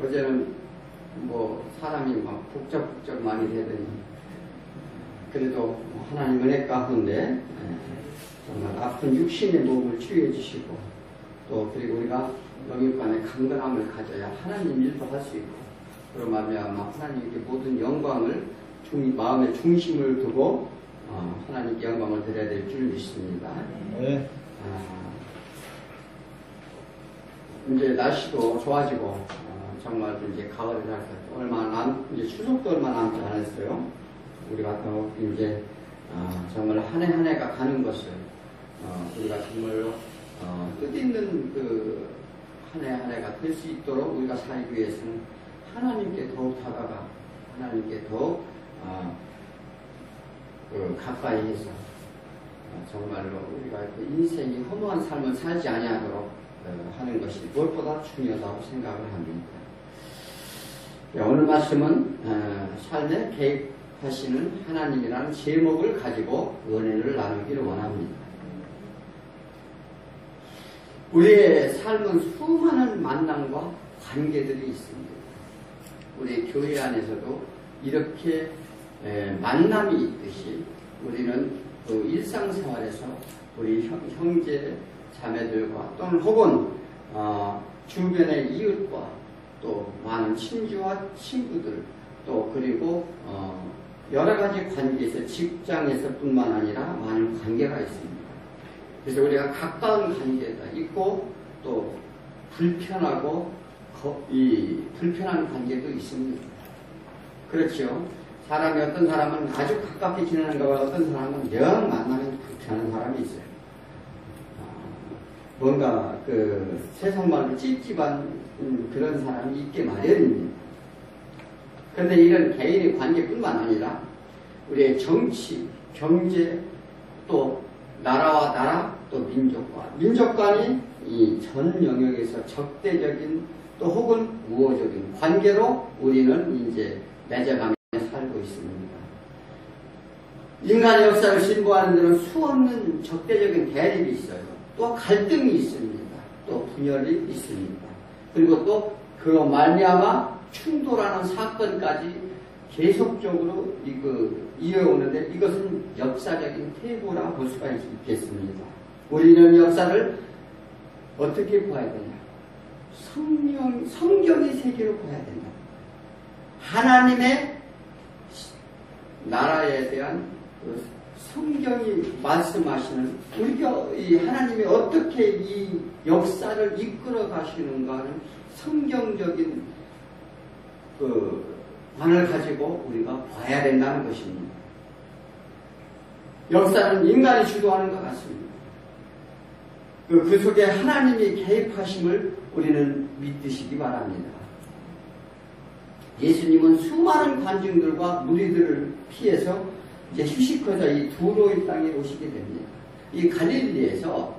어제는 뭐 사람이 막 북적북적 많이 되더니 그래도 하나님 은혜 가운데 정말 아픈 육신의 몸을 치유해 주시고 또 그리고 우리가 영육간의 강건함을 가져야 하나님 일도 할 수 있고 그로 말미암아 하나님께 모든 영광을 마음의 중심을 두고 하나님께 영광을 드려야 될 줄 믿습니다. 네. 이제 날씨도 좋아지고 정말 이제 가을이라서 얼마 이제 추석도 얼마 남지 않았어요. 우리가 더 이제 정말 한 해 한 해가 가는 것을 우리가 정말로 뜻있는 그 한 해 한 해가 될 수 있도록 우리가 살기 위해서는 하나님께 더욱 다가가 하나님께 더욱 가까이 해서 정말로 우리가 그 인생이 허무한 삶을 살지 아니하도록 하는 것이 무엇보다 중요하다고 생각을 합니다. 오늘 말씀은 삶에 개입하시는 하나님이라는 제목을 가지고 은혜를 나누기를 원합니다. 우리의 삶은 수많은 만남과 관계들이 있습니다. 우리 교회 안에서도 이렇게 만남이 있듯이 우리는 그 일상생활에서 우리 형제 자매들과 또는 혹은 주변의 이웃과 또 많은 친지와 친구들 또 그리고 여러 가지 관계에서 직장에서 뿐만 아니라 많은 관계가 있습니다. 그래서 우리가 가까운 관계가 있고 또 불편하고 불편한 관계도 있습니다. 그렇죠. 사람이 어떤 사람은 아주 가깝게 지내는 거와 어떤 사람은 영 만나면 불편한 사람이 있어요. 뭔가 그 세상 말로 찝찝한 그런 사람이 있게 마련입니다. 그런데 이런 개인의 관계뿐만 아니라 우리의 정치, 경제, 또 나라와 나라, 또 민족 간이 이 전 영역에서 적대적인 또 혹은 우호적인 관계로 우리는 이제 맺어가며 살고 있습니다. 인간의 역사를 신고하는 데는 수없는 적대적인 대립이 있어요. 또 갈등이 있습니다. 또 분열이 있습니다. 그리고 또 그로 말미암아 충돌하는 사건까지 계속적으로 이어오는데 이것은 역사적인 퇴보라 볼 수가 있겠습니다. 우리는 역사를 어떻게 봐야 되냐? 성경의 세계로 봐야 된다. 하나님의 나라에 대한 성경이 말씀하시는 이 하나님이 어떻게 이 역사를 이끌어 가시는가는 성경적인 그 관을 가지고 우리가 봐야 된다는 것입니다. 역사는 인간이 주도하는 것 같습니다. 그 속에 하나님이 개입하심을 우리는 믿으시기 바랍니다. 예수님은 수많은 관중들과 무리들을 피해서 이제 휴식하자 이 두로의 땅에 오시게 됩니다. 이 갈릴리에서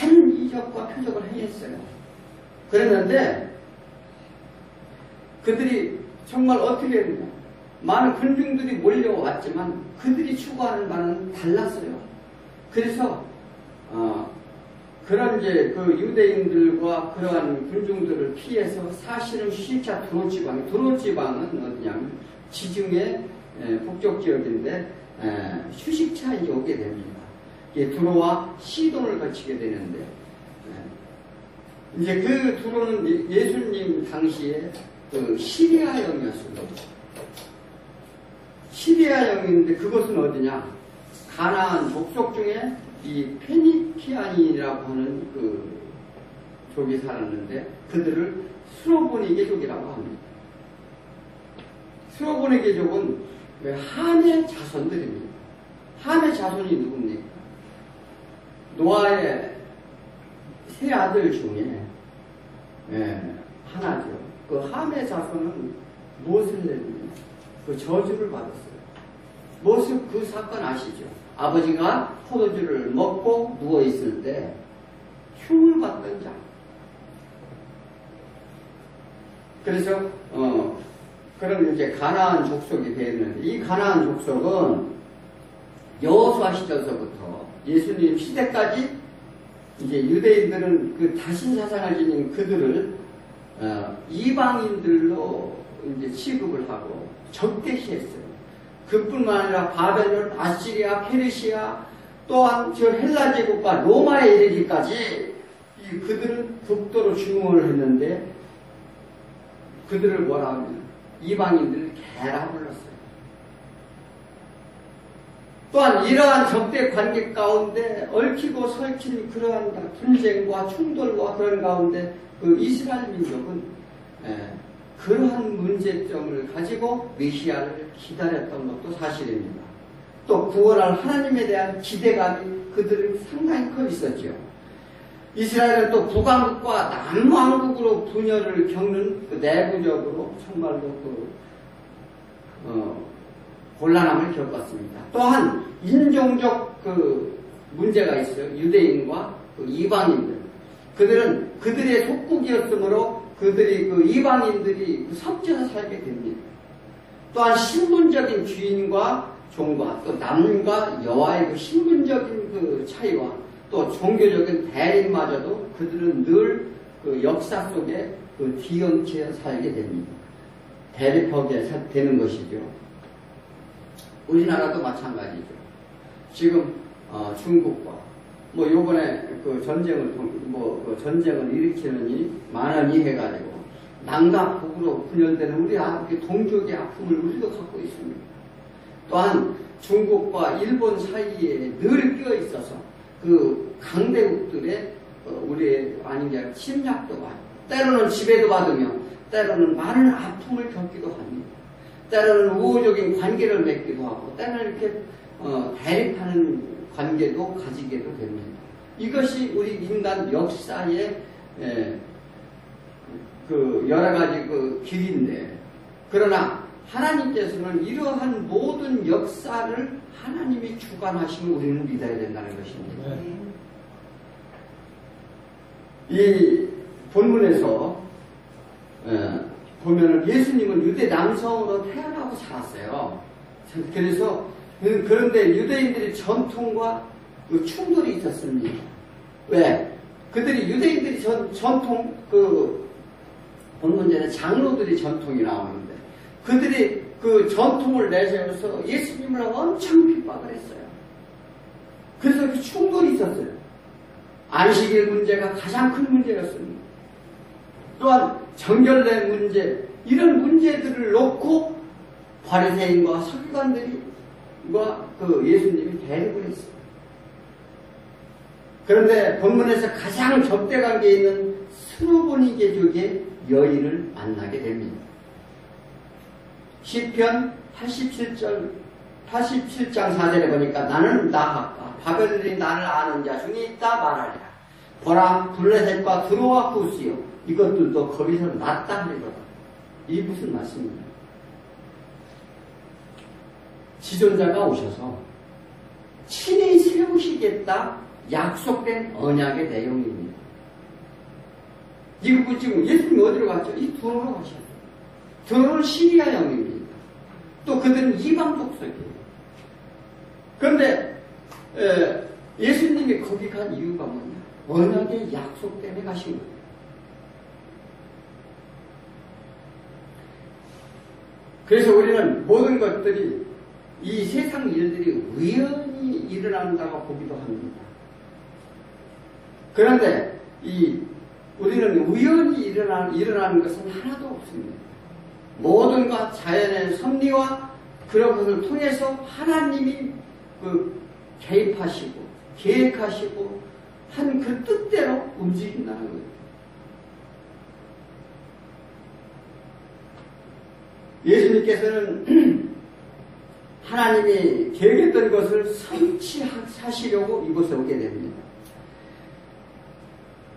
많은 이적과 표적을 행했어요. 그랬는데 그들이 정말 어떻게 했느냐? 많은 군중들이 몰려왔지만 그들이 추구하는 바는 달랐어요. 그래서 그런 이제 그 유대인들과 그러한 군중들을 피해서 사실은 휴식차 두로 지방은 어디냐면 지중해 북쪽 지역인데 휴식차에 오게 됩니다. 두로와 시돈을 거치게 되는데 이제 그 두로는 예수님 당시에 그 시리아 영이었습니다. 시리아 영인데 그것은 어디냐? 가나안 족속 중에 이 페니키안이라고 하는 그 족이 살았는데 그들을 스로보니 계족이라고 합니다. 스로보니 계족은 함의 자손들입니다. 함의 자손이 누굽니까? 노아의 세 아들 중에 하나죠. 그 함의 자손은 무엇을 했느냐? 그 저주를 받았어요. 무엇을 그 사건 아시죠? 아버지가 포도주를 먹고 누워있을 때 흉을 받던 자. 그래서 그럼 이제 가나안 족속이 되었는데 이 가나안 족속은 여호수아 시절서부터 예수님 시대까지 이제 유대인들은 그 다신 사상을 지닌 그들을 이방인들로 이제 취급을 하고 적대시했어요. 그뿐만 아니라 바벨론, 아시리아, 페르시아, 또한 저 헬라 제국과 로마에 이르기까지 그들은 극도로 증오를 했는데 그들을 뭐라 하면 이방인들을 개라 불렀어요. 또한 이러한 적대 관계 가운데 얽히고 설킨 그러한 분쟁과 충돌과 그런 가운데 그 이스라엘 민족은 그러한 문제점을 가지고 메시아를 기다렸던 것도 사실입니다. 또 구원할 하나님에 대한 기대감이 그들은 상당히 커 있었죠. 이스라엘은 또 북왕국과 남왕국으로 분열을 겪는 그 내부적으로 정말로 곤란함을 겪었습니다. 또한 인종적 그 문제가 있어요. 유대인과 그 이방인들. 그들은 그들의 속국이었으므로 그들이 그 이방인들이 섞여서 살게 됩니다. 또한 신분적인 주인과 종과 또 남과 여와의 그 신분적인 그 차이와 또 종교적인 대립마저도 그들은 늘 그 역사 속에 그 뒤엉켜 살게 됩니다. 대립하게 되는 것이죠. 우리나라도 마찬가지죠. 지금 중국과 뭐 요번에 그 전쟁을 일으키느니 만원이 해가지고 남과 북으로 분열되는 우리 동족의 아픔을 우리도 갖고 있습니다. 또한 중국과 일본 사이에 늘 끼어 있어서 그 강대국들의 우리의 아닌 게 아니라 침략도 받고 때로는 지배도 받으며 때로는 많은 아픔을 겪기도 합니다. 때로는 우호적인 관계를 맺기도 하고 때로는 이렇게 대립하는 관계도 가지게도 됩니다. 이것이 우리 인간 역사의 그 여러 가지 그 길인데, 그러나 하나님께서는 이러한 모든 역사를 하나님이 주관하시면 우리는 믿어야 된다는 것입니다. 이 본문에서 보면은 예수님은 유대 남성으로 태어나고 살았어요. 그래서 그런데 유대인들의 전통과 그 충돌이 있었습니다. 왜? 그들이 유대인들이 전통 그 본문전에 장로들이 전통이 나오는데 그들이 그 전통을 내세워서 예수님을 엄청 핍박을 했어요. 그래서 그 충돌이 있었어요. 안식일 문제가 가장 큰 문제였습니다. 또한 정결례 문제, 이런 문제들을 놓고 바리새인과 서기관들과 그 예수님이 대립을 했어요. 그런데 본문에서 가장 적대관계에 있는 스로보니 계족의 여인을 만나게 됩니다. 시편 87장 4절에 보니까 나는 나하가 바벨론이 나를 아는 자 중에 있다 말하리라. 보라 블레셋과 드로와 구스요 이것들도 거기서 낫다 하리로다. 이 무슨 말씀입니까? 지존자가 오셔서 친히 세우시겠다 약속된 언약의 내용입니다. 이거 지금 예수님이 어디로 갔죠? 이 드로로 가셨어요. 드로는 시리아 영입니다. 또 그들은 이방 족속이에요. 그런데 예수님이 거기 간 이유가 뭐냐? 언약의 약속 때문에 가신 거예요. 그래서 우리는 모든 것들이 이 세상 일들이 우연히 일어난다고 보기도 합니다. 그런데 우리는 우연히 일어나는 것은 하나도 없습니다. 모든 것 자연의 섭리와 그런 것을 통해서 하나님이 개입하시고 계획하시고 한 그 뜻대로 움직인다는 거예요. 예수님께서는 하나님이 계획했던 것을 성취하시려고 이곳에 오게 됩니다.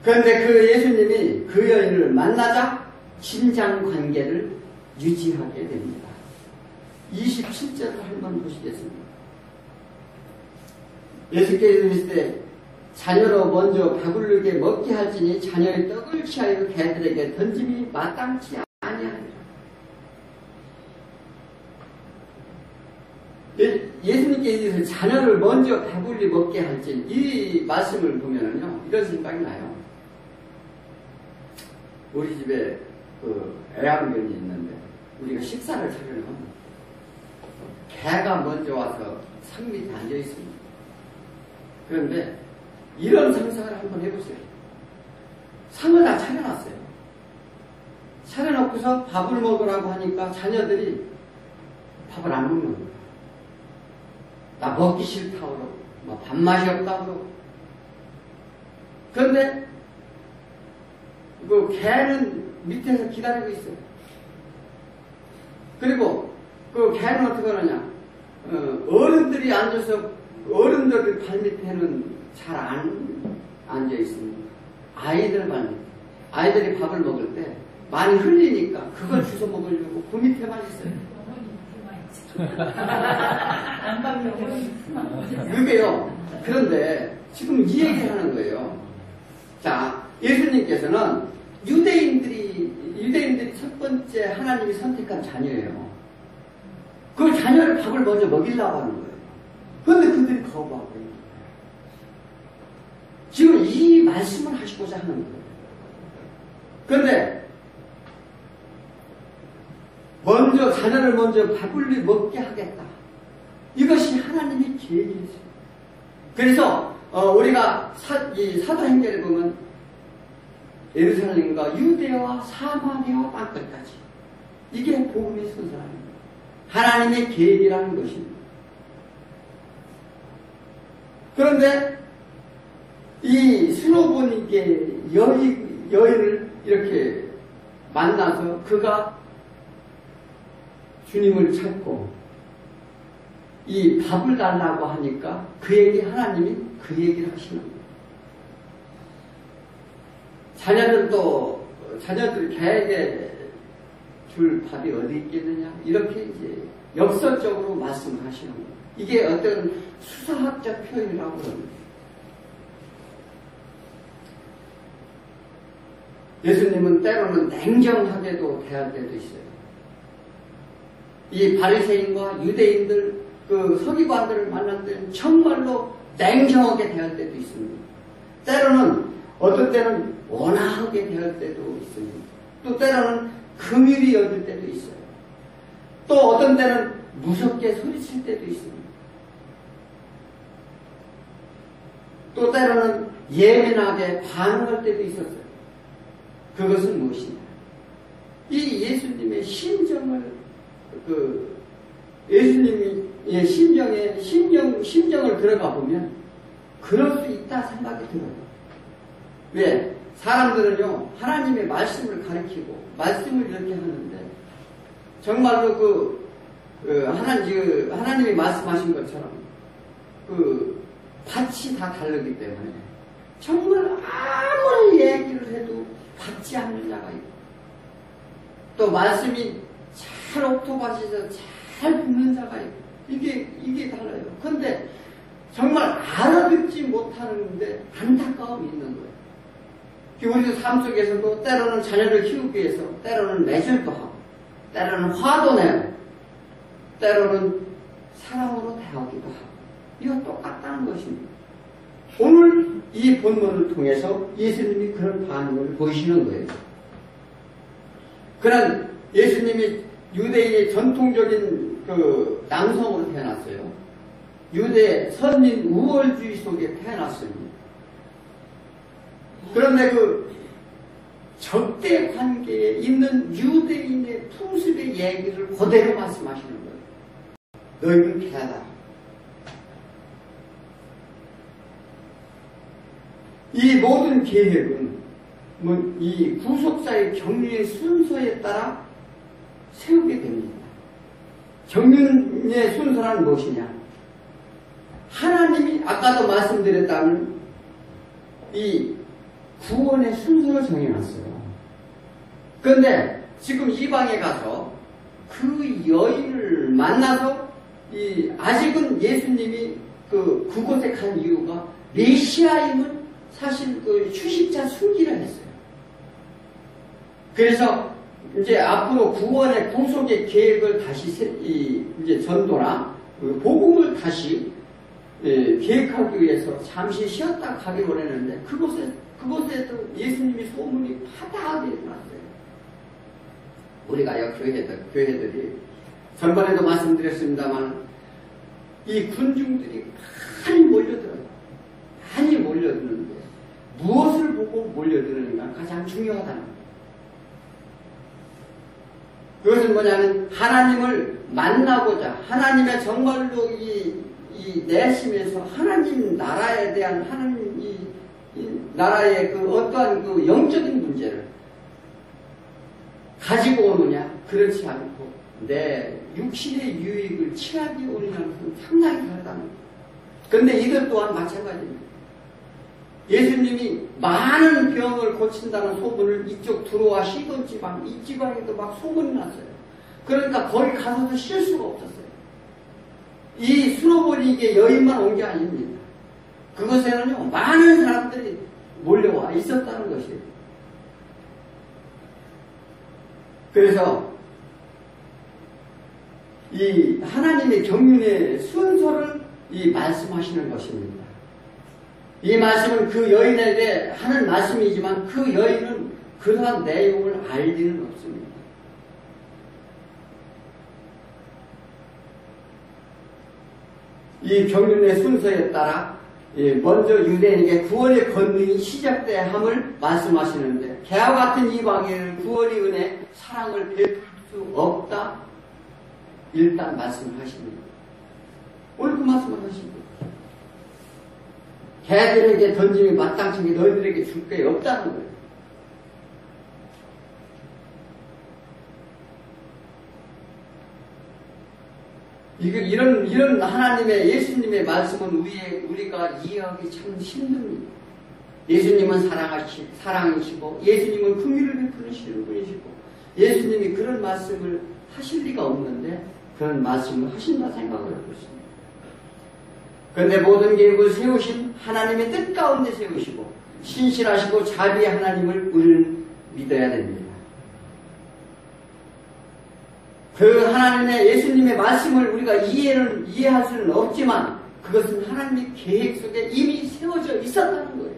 그런데 그 예수님이 그 여인을 만나자 친장 관계를 유지하게 됩니다. 27절을 한번 보시겠습니다. 예수께서 이르시되 자녀로 먼저 배부르게 먹게 할지니 자녀의 떡을 취하여 개들에게 던짐이 마땅치 아니하니라. 예수님께서 자녀를 먼저 배불리 먹게 할지 이 말씀을 보면은요 이런 생각이 나요. 우리 집에 그 애완견이 있는데 우리가 식사를 차려면 개가 먼저 와서 상 밑에 앉아 있습니다. 그런데 이런 상상을 한번 해보세요. 상을 다 차려놨어요. 차려놓고서 밥을 먹으라고 하니까 자녀들이 밥을 안 먹는 거예요. 나 먹기 싫다고 그러고, 뭐 밥맛이 없다고 그러고. 그런데 그 개는 밑에서 기다리고 있어요. 그리고 그 개는 어떻게 하느냐? 어른들이 앉아서 어른들 발 밑에는 잘 안 앉아 있습니다. 아이들 발 밑에. 아이들이 밥을 먹을 때 많이 흘리니까 그걸 주워 먹으려고 그 밑에만 있어요. 그게요. 그런데 지금 이 얘기를 하는 거예요. 자, 예수님께서는 유대인들이 첫 번째 하나님이 선택한 자녀예요. 그 자녀를 밥을 먼저 먹이려고 하는 거예요. 그런데 그들이 거부하고 있는 거예요. 지금 이 말씀을 하시고자 하는 거예요. 그런데 자녀를 먼저 밥을 먹게 하겠다. 이것이 하나님의 계획이었어요. 그래서 우리가 이 사도행전에 보면 예루살렘과 유대와 사마리아와 땅끝까지 이게 복음의 선서랍니다. 하나님의 계획이라는 것입니다. 그런데 이 수로보니게 여인을 이렇게 만나서 그가 주님을 찾고 이 밥을 달라고 하니까 그에게 하나님이 그 얘기를 하시는 거예요. 자녀들 개에게 줄 밥이 어디 있겠느냐 이렇게 이제 역설적으로 말씀을 하시는 거예요. 이게 어떤 수사학적 표현이라고 합니다. 예수님은 때로는 냉정하게도 대할 때도 있어요. 이 바리새인과 유대인들 그 서기관들을 만날 때는 정말로 냉정하게 대할 때도 있습니다. 때로는 어떤 때는 원하게 대할 때도 있습니다. 또 때로는 긍휼히 여길 때도 있어요. 또 어떤 때는 무섭게 소리칠 때도 있습니다. 또 때로는 예민하게 반응할 때도 있었어요. 그것은 무엇이냐? 이 예수님의 심정을 예수님의 심정을 들어가 보면 그럴 수 있다 생각이 들어요. 왜? 사람들은요 하나님의 말씀을 가르치고 말씀을 이렇게 하는데 정말로 하나님이 말씀하신 것처럼 밭이 다 다르기 때문에 정말 아무리 얘기를 해도 받지 않는 자가 있고 또 말씀이 잘 옥토밭에서 잘 붙는 자가 있고 이게 달라요. 그런데 정말 알아듣지 못하는데 안타까움이 있는 거예요. 우리도 삶 속에서도 때로는 자녀를 키우기 위해서 때로는 매질도 하고 때로는 화도 내고 때로는 사랑으로 대하기도 하고 이거 똑같다는 것입니다. 오늘 이 본문을 통해서 예수님이 그런 반응을 보이시는 거예요. 그런 예수님이 유대인의 전통적인 남성으로 태어났어요. 유대 선민 우월주의 속에 태어났습니다. 그런데 적대 관계에 있는 유대인의 풍습의 얘기를 그대로 말씀하시는 거예요. 너희는 개다. 이 모든 계획은 이 구속사의 경륜의 순서에 따라 세우게 됩니다. 경륜의 순서란 무엇이냐? 하나님이 아까도 말씀드렸다면 이 구원의 순서를 정해놨어요. 그런데 지금 이방에 가서 그 여인을 만나서 아직은 예수님이 그곳에 간 이유가 메시아임을 사실 추식자 숨기려 했어요. 그래서 이제 앞으로 구원의 구속의 계획을 다시 이제 전도나 복음을 다시 계획하기 위해서 잠시 쉬었다 가기 원했는데 그곳에도 예수님이 소문이 파다하게 났어요. 우리가요, 교회들이, 전번에도 말씀드렸습니다만, 이 군중들이 많이 몰려들어요. 많이 몰려드는데, 무엇을 보고 몰려드는가 가장 중요하다는 거예요. 그것은 뭐냐면, 하나님을 만나고자, 하나님의 정말로 이 내심에서 하나님 나라에 대한 하나님 이 나라의 그 어떠한 그 영적인 문제를 가지고 오느냐, 그렇지 않고 내 육신의 유익을 취하기 오느냐는 것은 상당히 다르다는 거예요. 그런데 이것 또한 마찬가지입니다. 예수님이 많은 병을 고친다는 소문을 이쪽 들어와 시돈 지방, 이 지방에도 막 소문이 났어요. 그러니까 거기 가서도 쉴 수가 없었어요. 이 수로보니 이게 여인만 온 게 아닙니다. 그것에는요, 많은 사람들이 몰려와 있었다는 것이에요. 그래서 이 하나님의 경륜의 순서를 말씀하시는 것입니다. 이 말씀은 그 여인에게 하는 말씀이지만 그 여인은 그러한 내용을 알 리는 없습니다. 이 경륜의 순서에 따라 먼저 유대인에게 구원의 권능이 시작돼야 함을 말씀하시는데, 개와 같은 이방인은 구원의 은혜, 사랑을 베풀 수 없다, 일단 말씀을 하십니다. 오늘 그 말씀을 하십니다. 개들에게 던짐이 마땅치 게 너희들에게 줄 게 없다는 거예요. 이런 하나님의, 예수님의 말씀은 우리가 이해하기 참 힘듭니다. 예수님은 사랑이시고, 예수님은 긍휼을 베푸시는 분이시고, 예수님이 그런 말씀을 하실 리가 없는데, 그런 말씀을 하신다 생각을 하고 있습니다. 그런데 모든 계획을 세우신 하나님의 뜻 가운데 세우시고, 신실하시고 자비의 하나님을 우리는 믿어야 됩니다. 그 하나님의 예수님의 말씀을 우리가 이해할 수는 없지만 그것은 하나님의 계획 속에 이미 세워져 있었다는 거예요.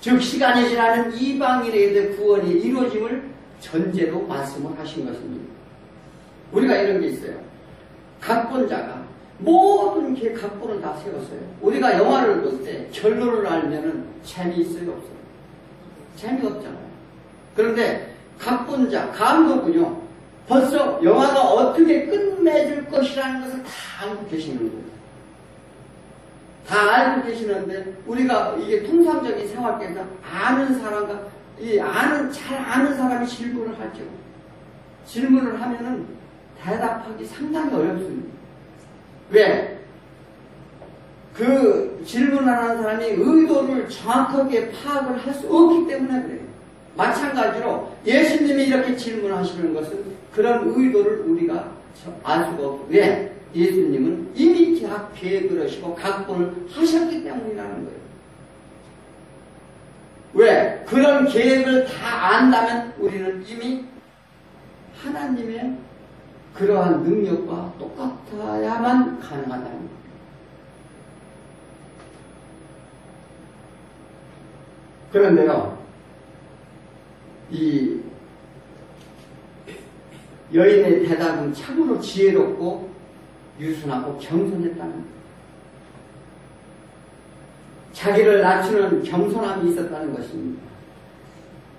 즉 시간이 지나는 이방인에 대한 구원이 이루어짐을 전제로 말씀을 하신 것입니다. 우리가 이런 게 있어요. 각본자가 모든 각본을 다 세웠어요. 우리가 영화를 볼 때 결론을 알면은 재미있어요, 없어요? 재미없잖아요. 그런데 각본자, 감독은요, 벌써 영화가 어떻게 끝맺을 것이라는 것을 다 알고 계시는 거예요. 다 알고 계시는데, 우리가 이게 통상적인 생활에서 아는 사람과, 잘 아는 사람이 질문을 하죠. 질문을 하면은 대답하기 상당히 어렵습니다. 왜? 그 질문하는 사람이 의도를 정확하게 파악을 할 수 없기 때문에 그래요. 마찬가지로 예수님이 이렇게 질문하시는 것은 그런 의도를 우리가 알 수가 없고, 왜? 예수님은 이미 다 계획을 하시고 각본을 하셨기 때문이라는 거예요. 왜? 그런 계획을 다 안다면 우리는 이미 하나님의 그러한 능력과 똑같아야만 가능하다는 거예요. 그런데요, 이 여인의 대답은 참으로 지혜롭고 유순하고 겸손했다는 거예요. 자기를 낮추는 겸손함이 있었다는 것입니다.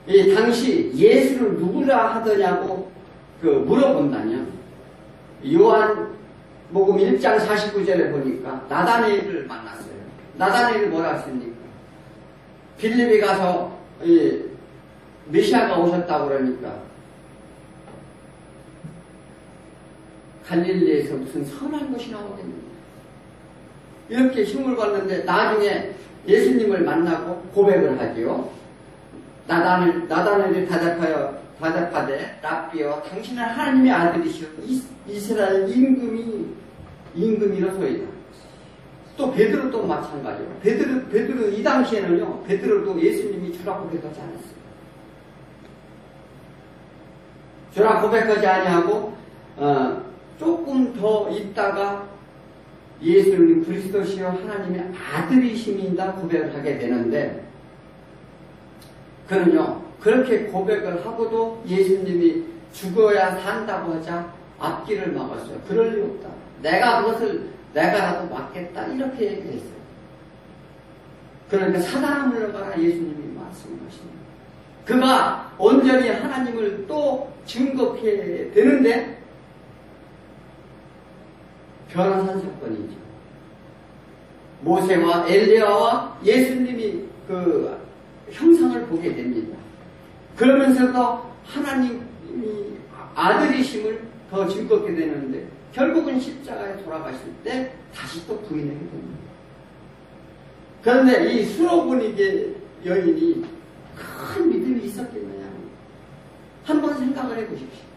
이 당시 예수를 누구라 하더냐고 물어본다면, 요한복음 1장 49절에 보니까 나다나엘을 만났어요. 나다나엘이 뭐라 했습니까? 빌립이 가서 메시아가 오셨다고 그러니까 갈릴리에서 무슨 선한 것이 나오겠느냐, 이렇게 흉을 봤는데 나중에 예수님을 만나고 고백을 하지요. 나다나엘이 대답하되 랍비여, 당신은 하나님의 아들이시오 이스라엘 임금이로소이다. 또 베드로도 마찬가지로, 베드로 이 당시에는요, 베드로도 예수님이 주라 고백하지 않았어요. 주라 고백하지 아니하고 조금 더 있다가 예수님 그리스도시여 하나님의 아들이심이다 고백을 하게 되는데, 그는요, 그렇게 고백을 하고도 예수님이 죽어야 산다고 하자 앞길을 막았어요. 그럴 리 없다. 내가 그것을 내가라도 막겠다. 이렇게 얘기했어요. 그러니까 사단아 물러가라 예수님이 말씀하십니다. 그가 온전히 하나님을 또 증거해야 되는데 변화산 사건이죠. 모세와 엘리야와 예수님이 그 형상을 보게 됩니다. 그러면서도 하나님이 아들이심을 더 증거하게 되는데 결국은 십자가에 돌아가실 때 다시 또 부인하게 됩니다. 그런데 이 수로보니게 여인이 큰 믿음이 있었겠느냐 한번 생각을 해보십시오.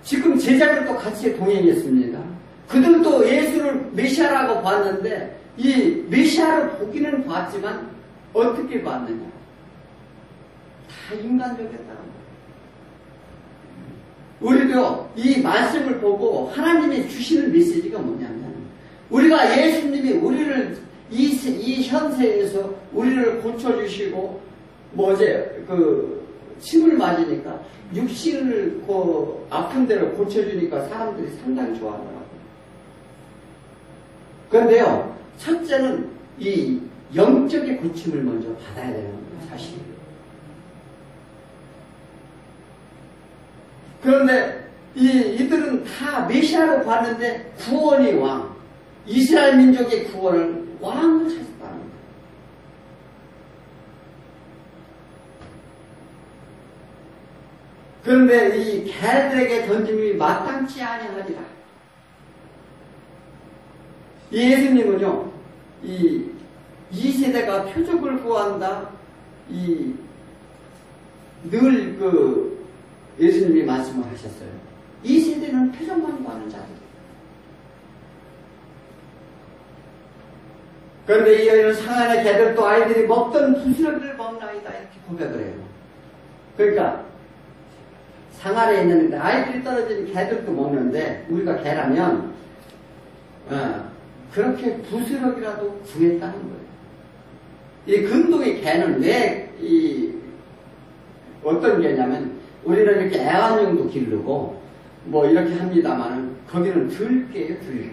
지금 제자들도 같이 동행했습니다. 그들도 예수를 메시아라고 봤는데 이 메시아를 보기는 봤지만 어떻게 봤느냐? 다 인간적이었다는 거예요. 우리도 이 말씀을 보고 하나님이 주시는 메시지가 뭐냐면 우리가 예수님이 우리를 이 현세에서 우리를 고쳐주시고 침을 맞으니까 육신을 아픈 데를 고쳐주니까 사람들이 상당히 좋아하더라고요. 그런데요, 첫째는 이 영적인 고침을 먼저 받아야 되는 거예요, 사실. 그런데 이들은 다 메시아로 봤는데 구원의 왕, 이스라엘 민족의 구원을 왕을 찾았다는 거예요. 그런데 이 개들에게 던짐이 마땅치 아니하리라. 예수님은요, 이 세대가 표적을 구한다. 늘 예수님이 말씀을 하셨어요. 이 세대는 표적만 구하는 자들. 그런데 이 여인은 상안의 개들도 아이들이 먹던 부스러기를 먹나이다 이렇게 고백을 해요. 그러니까 상안에 있는 아이들이 떨어진 개들도 먹는데 우리가 개라면 그렇게 부스러기라도 구했다는 거예요. 이 근동의 개는 왜 어떤 개냐면 우리는 이렇게 애완용도 기르고 이렇게 합니다만은 거기는 들개예요, 들개.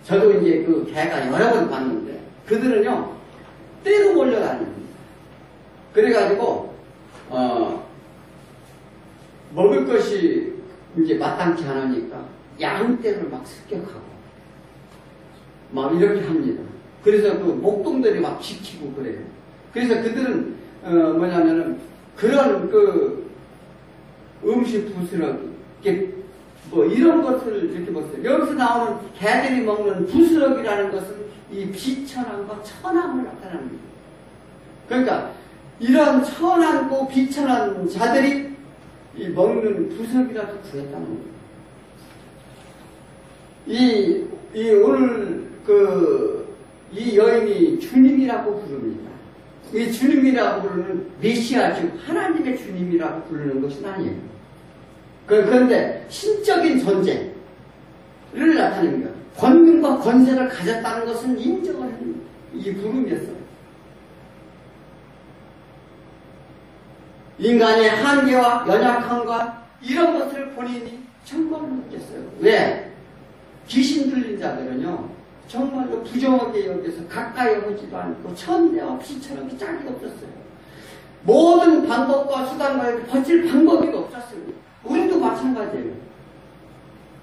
저도 이제 그 개가 여러 번 봤는데 그들은요 떼로 몰려다닙니다. 그래가지고 먹을 것이 이제 마땅치 않으니까 양떼를 막 습격하고 막 이렇게 합니다. 그래서 그 목동들이 막 지키고 그래요. 그래서 그들은 뭐냐면은 그런 음식 부스러기 이런 것을 이렇게 보세요. 여기서 나오는 개들이 먹는 부스러기라는 것은 이 비천함과 천함을 나타납니다. 그러니까 이런 천함고 비천한 자들이 이 먹는 부스러기라도 구했다는 거예요. 오늘 이 여인이 주님이라고 부릅니다. 이 주님이라고 부르는 메시아 즉 하나님의 주님이라고 부르는 것은 아니에요. 그런데 신적인 존재를 나타냅니다. 권능과 권세를 가졌다는 것은 인정을 하는 이 부름이었어요. 인간의 한계와 연약함과 이런 것을 본인이 정말로 느꼈어요. 왜? 귀신 들린 자들은요 정말로 부정하게 여겨서 가까이 오지도 않고 천대와 피처럼 짝이 없었어요. 모든 방법과 수단과 버틸 방법이 없었습니다. 우리도 마찬가지예요.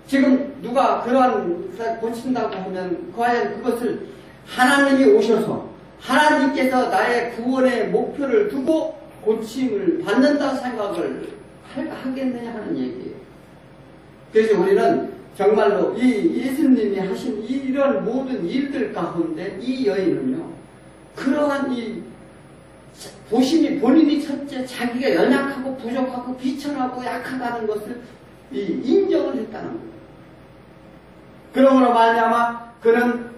지금 누가 그러한 고친다고 하면 과연 그것을 하나님이 오셔서 하나님께서 나의 구원의 목표를 두고 고침을 받는다 생각을 하겠느냐 하는 얘기예요. 그래서 우리는 정말로 이 예수님이 하신 이런 모든 일들 가운데 이 여인은요 그러한 본인이 첫째 자기가 연약하고 부족하고 비천하고 약하다는 것을 인정을 했다는 거예요. 그러므로 말미암아 그는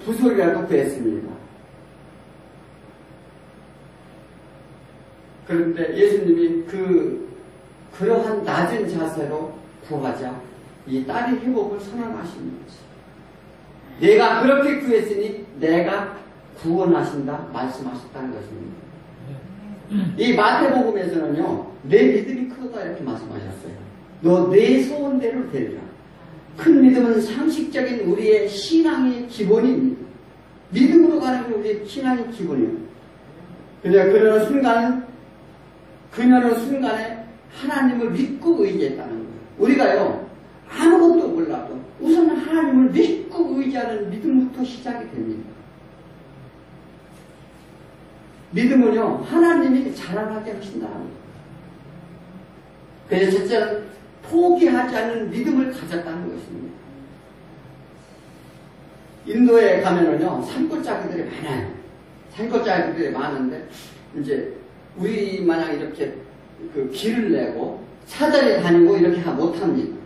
부스러기라도 구했습니다. 그런데 예수님이 그러한 낮은 자세로 구하자 이 딸의 회복을 선언하시는 거지. 내가 그렇게 구했으니 내가 구원하신다 말씀하셨다는 것입니다. 이 마태복음에서는요, 내 믿음이 크다 이렇게 말씀하셨어요. 너 내 소원대로 되리라. 큰 믿음은 상식적인 우리의 신앙의 기본입니다. 믿음으로 가는 게 우리의 신앙의 기본이에요. 그녀는 순간에 하나님을 믿고 의지했다는 거예요. 우리가요, 아무것도 몰라도 우선 하나님을 믿고 의지하는 믿음부터 시작이 됩니다. 믿음은요, 하나님이 자라나게 하신다는 거예요. 그래서 첫째는 포기하지 않는 믿음을 가졌다는 것입니다. 인도에 가면은요, 산골짜기들이 많아요. 산골짜기들이 많은데, 이제, 우리 마냥 이렇게 그 길을 내고, 사다리 다니고 이렇게 못합니다.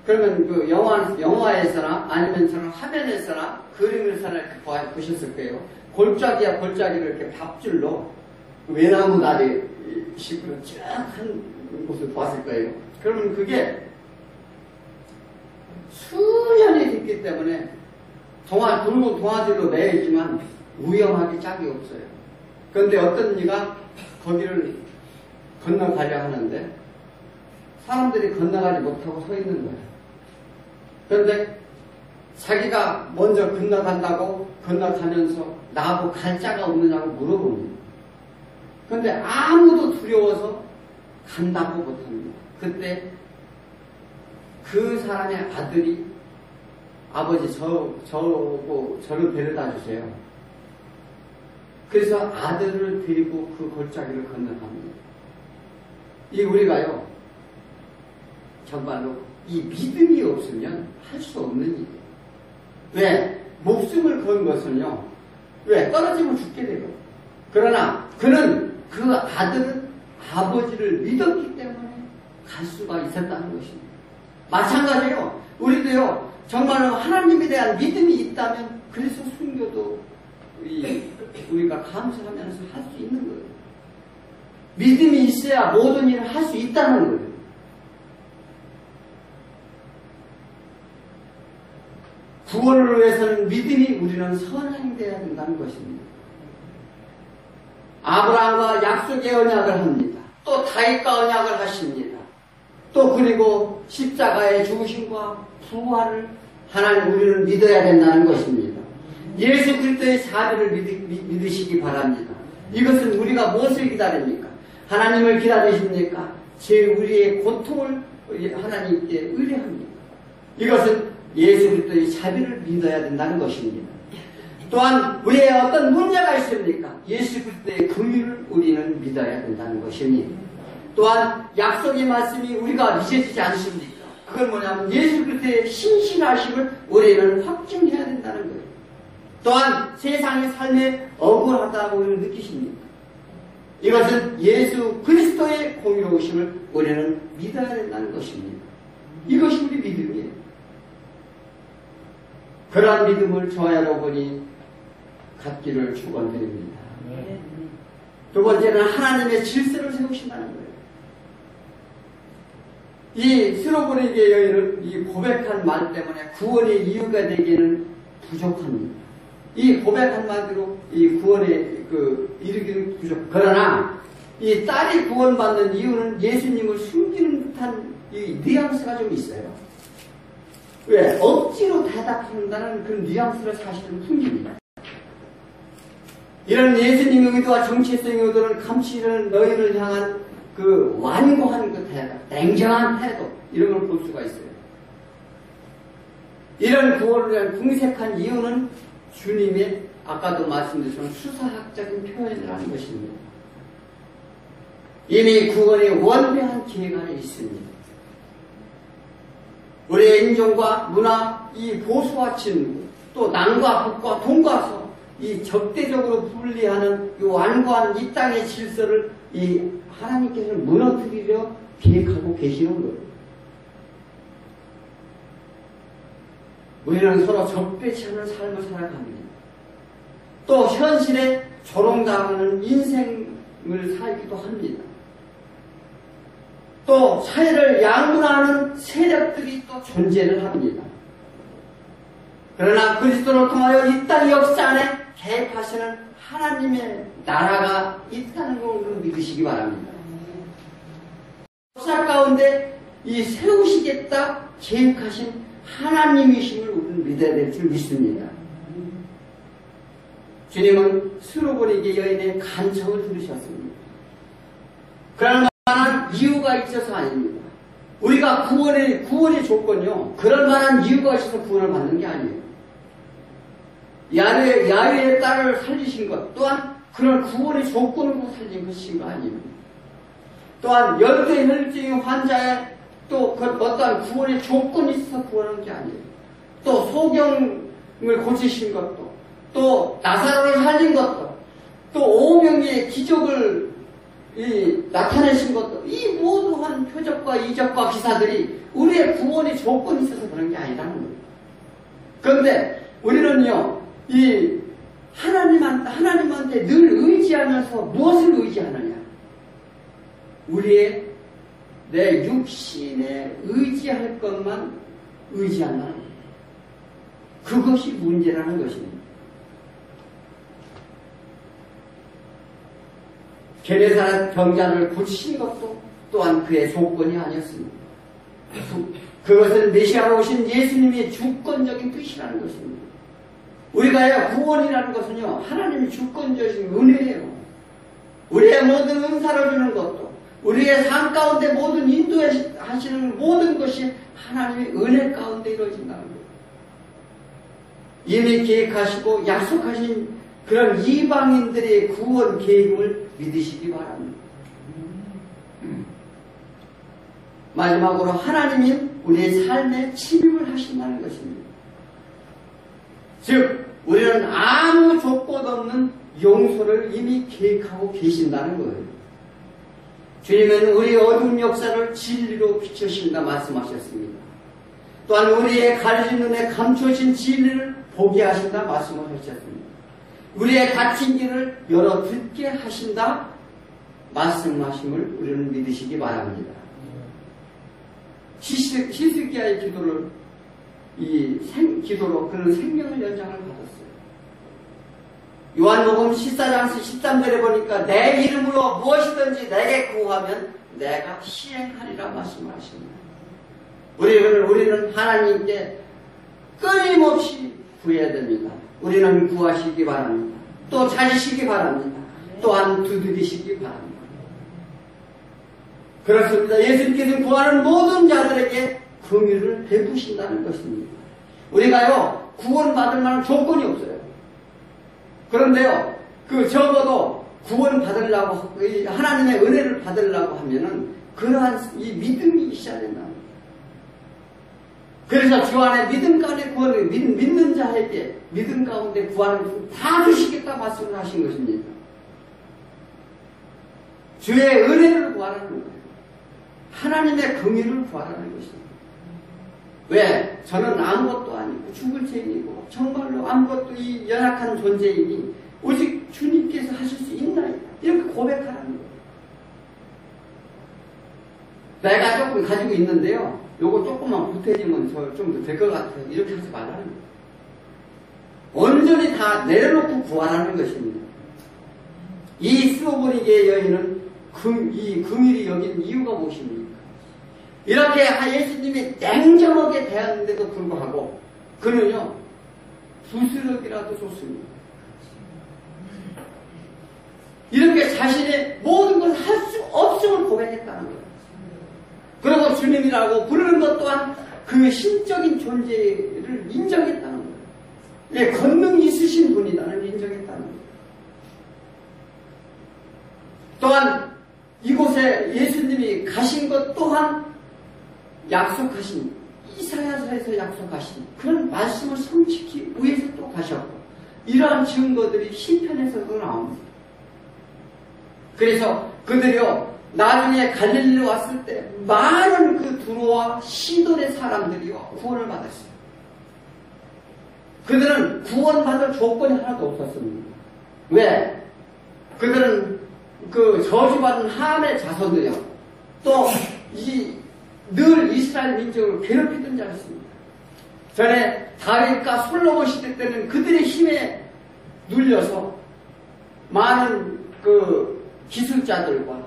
그러면 그 영화에서나 아니면 저는 화면에서나 그림에서나 이렇게 보셨을 거예요. 골짜기야 골짜기를 이렇게 밥줄로 외나무 다리 식으로 쫙 한 곳을 봤을 거예요. 그러면 그게 수년이 됐기 때문에 동아줄로 매이지만 위험하기 짝이 없어요. 그런데 어떤 이가 거기를 건너가려 하는데 사람들이 건너가지 못하고 서 있는 거예요. 그런데 자기가 먼저 건너간다고 건너가면서 나하고 갈 자가 없느냐고 물어봅니다. 그런데 아무도 두려워서 간다고 못합니다. 그때 그 사람의 아들이 아버지 저를 데려다 주세요. 그래서 아들을 데리고 그 골짜기를 건너갑니다. 이 우리가요, 정말로 이 믿음이 없으면 할 수 없는 일이에요. 왜? 목숨을 건 것은요, 왜? 떨어지면 죽게 되고. 그러나 그 아들은 아버지를 믿었기 때문에 갈 수가 있었다는 것입니다. 마찬가지로 우리도요, 정말로 하나님에 대한 믿음이 있다면 그래서 순교도 우리가 감사하면서 할 수 있는 거예요. 믿음이 있어야 모든 일을 할 수 있다는 거예요. 구원을 위해서는 믿음이 우리는 선행되어야 된다는 것입니다. 아브라함과 약속의 언약을 합니다. 또 다윗과 언약을 하십니다. 또 그리고 십자가의 죽으심과 부활을 하나님 우리는 믿어야 된다는 것입니다. 예수 그리스도의 자비를 믿으시기 바랍니다. 이것은 우리가 무엇을 기다립니까? 하나님을 기다리십니까? 우리의 고통을 하나님께 의뢰합니다. 이것은 예수 그리스도의 자비를 믿어야 된다는 것입니다. 또한 우리의 어떤 문제가 있습니까? 예수 그리스도의 긍휼을 우리는 믿어야 된다는 것입니다. 또한 약속의 말씀이 우리가 믿어지지 않습니까? 그건 뭐냐면 예수 그리스도의 신실하심을 우리는 확증해야 된다는 거예요. 또한 세상의 삶에 억울하다고 우리는 느끼십니까? 이것은 예수 그리스도의 공의로우심을 우리는 믿어야 된다는 것입니다. 이것이 우리 믿음이에요. 그러한 믿음을 저와 여러분이 갖기를 축원드립니다. 두 번째는 하나님의 질서를 세우신다는 거예요. 이 스로보니게 여인은 이 고백한 말 때문에 구원의 이유가 되기는 부족합니다. 이 고백한 말대로 이 구원에 이르기는 부족. 그러나 이 딸이 구원받는 이유는 예수님을 숨기는 듯한 이 뉘앙스가 좀 있어요. 왜? 억지로 대답한다는 그런 뉘앙스를 사실은 숨깁니다. 이런 예수님의 의도와 정체성의 의도를 감추려는 너희를 향한 그 완고한 그 태도, 냉정한 태도, 이런 걸 볼 수가 있어요. 이런 구원을 위한 궁색한 이유는 주님의 아까도 말씀드렸지만 수사학적인 표현을 하는 것입니다. 이미 구원의 원대한 계획안에 있습니다. 우리의 인종과 문화, 이 보수와 진부, 또 남과 북과 동과 서, 이 적대적으로 분리하는 이 완고한 이 땅의 질서를 이 하나님께서는 무너뜨리려 계획하고 계시는 거예요. 우리는 서로 적대치 않은 삶을 살아갑니다. 또 현실에 조롱당하는 인생을 살기도 합니다. 또 사회를 양분하는 세력들이 또 존재를 합니다. 그러나 그리스도를 통하여 이 땅 역사 안에 개입하시는 하나님의 나라가 있다는 걸 믿으시기 바랍니다. 역사 가운데 이 세우시겠다 계획하신 하나님이심을 우리는 믿어야 될 줄 믿습니다. 주님은 수로보니게 여인의 간청을 들으셨습니다. 그럴 만한 이유가 있어서 아닙니다. 우리가 구원의 조건이요, 그럴 만한 이유가 있어서 구원을 받는 게 아니에요. 야외의 딸을 살리신 것 또한 그런 구원의 조건으로 살린 것인 거 아닙니다. 또한 열대혈증 환자의 또 그 어떠한 구원의 조건이 있어서 구원하는 게 아니에요. 또 소경을 고치신 것도, 또 나사로를 살린 것도, 또 5명의 기적을 나타내신 것도, 이 모두한 표적과 이적과 기사들이 우리의 구원의 조건이 있어서 그런 게 아니라는 거예요. 그런데 우리는요, 이 하나님한테 늘 의지하면서 무엇을 의지하느냐? 우리의 내 육신에 의지할 것만 의지한다는 거예요. 그것이 문제라는 것입니다. 게네사렛 병자를 고치신 것도 또한 그의 조건이 아니었습니다. 그것은 메시아로 오신 예수님의 주권적인 뜻이라는 것입니다. 우리가 구원이라는 것은요, 하나님의 주권적인 은혜예요. 우리의 모든 은사를 주는 것도, 우리의 삶 가운데 모든 인도하시는 모든 것이 하나님의 은혜 가운데 이루어진다는 거예요. 이미 계획하시고 약속하신 그런 이방인들의 구원 계획을 믿으시기 바랍니다. 마지막으로 하나님이 우리의 삶에 침입을 하신다는 것입니다. 즉 우리는 아무 조건 없는 용서를 이미 계획하고 계신다는 거예요. 주님은 우리의 어두운 역사를 진리로 비추신다 말씀하셨습니다. 또한 우리의 가려진 눈에 감추신 진리를 보게 하신다 말씀을 하셨습니다. 우리의 닫힌 길을 열어 듣게 하신다 말씀하심을 우리는 믿으시기 바랍니다. 히스기야의 기도로 그는 생명의 연장을 받았어요. 요한복음 14장 13절에 보니까 내 이름으로 무엇이든지 내게 구하면 내가 시행하리라 말씀하십니다. 우리는 하나님께 끊임없이 구해야 됩니다. 우리는 구하시기 바랍니다. 또 찾으시기 바랍니다. 또한 두드리시기 바랍니다. 그렇습니다. 예수님께서 구하는 모든 자들에게 긍휼을 베푸신다는 것입니다. 우리가요, 구원받을 만한 조건이 없어요. 그런데요, 적어도 구원 받으려고, 하나님의 은혜를 받으려고 하면은, 그러한 이 믿음이 있어야 된다. 그래서 주 안에 믿음 가운데 구원을, 믿는 자에게 믿음 가운데 구하는 다 주시겠다 말씀을 하신 것입니다. 주의 은혜를 구하라는 거예요. 하나님의 긍휼을 구하라는 것입니다. 왜? 저는 아무것도 아니고 죽을 죄인이고 정말로 아무것도 이 연약한 존재이니 오직 주님께서 하실 수 있나이다. 이렇게 고백하라는 거예요. 내가 조금 가지고 있는데요. 요거 조금만 보태지면 저 좀 더 될 것 같아요. 이렇게 하지 말라는 거예요. 온전히 다 내려놓고 구하라는 것입니다. 이 스로보니게 여인은 이 긍휼이 여긴 이유가 무엇입니까? 이렇게 예수님이 냉정하게 대하는데도 불구하고 그는요, 부스럭이라도 좋습니다. 이렇게 자신의 모든 걸 할 수 없음을 고백했다는 거예요. 그리고 주님이라고 부르는 것 또한 그의 신적인 존재를 인정했다는 거예요. 예, 권능이 있으신 분이다는 인정했다는 거예요. 또한 이곳에 예수님이 가신 것 또한 약속하신, 이사야서에서 약속하신 그런 말씀을 성취하기 위해서 또 가셨고, 이러한 증거들이 시편에서도 나옵니다. 그래서 그들이요, 나중에 갈릴리로 왔을 때 많은 그 두로와 시돈의 사람들이요 구원을 받았어요. 그들은 구원받을 조건이 하나도 없었습니다. 왜? 그들은 그 저주받은 함의 자손들이요, 또 늘 이스라엘 민족을 괴롭히던 자였습니다. 전에 다윗과 솔로몬 시대 때는 그들의 힘에 눌려서 많은 그 기술자들과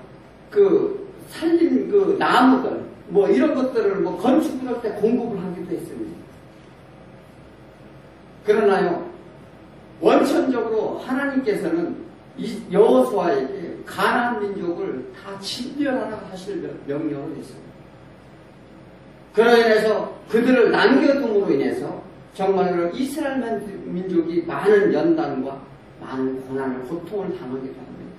그 살림 그 나무들 뭐 이런 것들을 뭐 건축을 할 때 공급을 하기도 했습니다. 그러나요, 원천적으로 하나님께서는 이 여호수아에게 가나안 민족을 다 진멸하라고 하실 명령을 했습니다. 그로 인해서 그들을 남겨둠으로 인해서 정말로 이스라엘 민족이 많은 연단과 많은 고난을, 고통을 당하기도 합니다.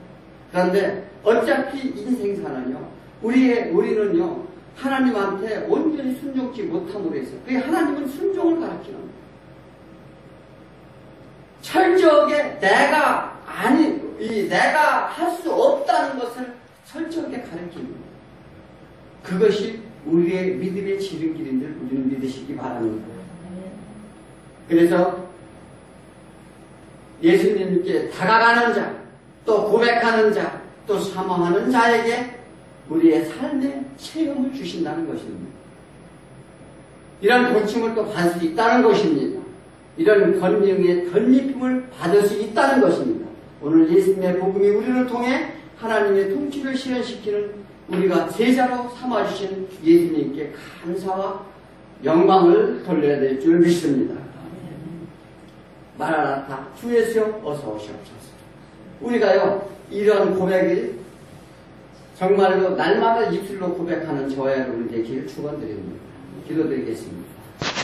그런데 어차피 인생사는요, 우리는요, 하나님한테 온전히 순종치 못함으로 해서, 그게 하나님은 순종을 가르치는 거예요. 철저하게 내가 할 수 없다는 것을 철저하게 가르치는 거예요. 그것이 우리의 믿음의 지름길인 줄 우리는 믿으시기 바랍니다. 그래서 예수님께 다가가는 자, 또 고백하는 자, 또 사모하는 자에게 우리의 삶의 체험을 주신다는 것입니다. 이런 고침을 또 받을 수 있다는 것입니다. 이런 권능의 덧입힘을 받을 수 있다는 것입니다. 오늘 예수님의 복음이 우리를 통해 하나님의 통치를 실현시키는 우리가 제자로 삼아주신 예수님께 감사와 영광을 돌려야 될 줄 믿습니다. 마라나타 주 예수여 어서 오시옵소서. 우리가요, 이런 고백을 정말로 날마다 입술로 고백하는 저와 여러분 되기를 축원드립니다. 기도드리겠습니다.